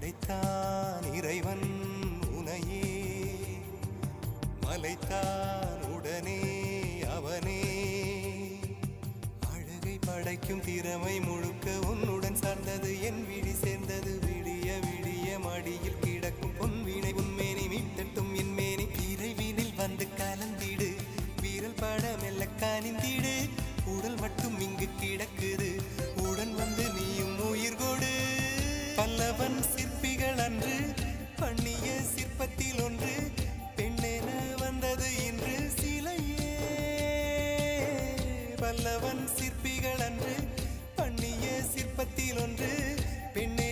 படைத்தான் இறைவன் உனையே, மலைத்தான் உடனே அவனே. அழகை படைக்கும் திறமை முழுக்க உன்னுடன் சார்ந்தது, என் விழி சேர்ந்தது. விடிய விடிய மடியில் கிடக்கும் பொன்வினை உன்மேனி மீட்டட்டும் என் மேனி. இறைவினில் வந்து கலந்திடு, வீரல் பட மெல்ல காணிந்திடு. உடல் மட்டும் இங்கு கிடக்குது, உடன் வந்து நீயும் உயிர் கொடு. பல்லவன் சிற்பிகள் அன்று பண்ணிய சிற்பத்தில் ஒன்று, பெண்ணென வந்தது இன்று சிலையே. பல்லவன் சிற்பிகள் அன்று பண்ணிய சிற்பத்தில் ஒன்று, பெண்ணே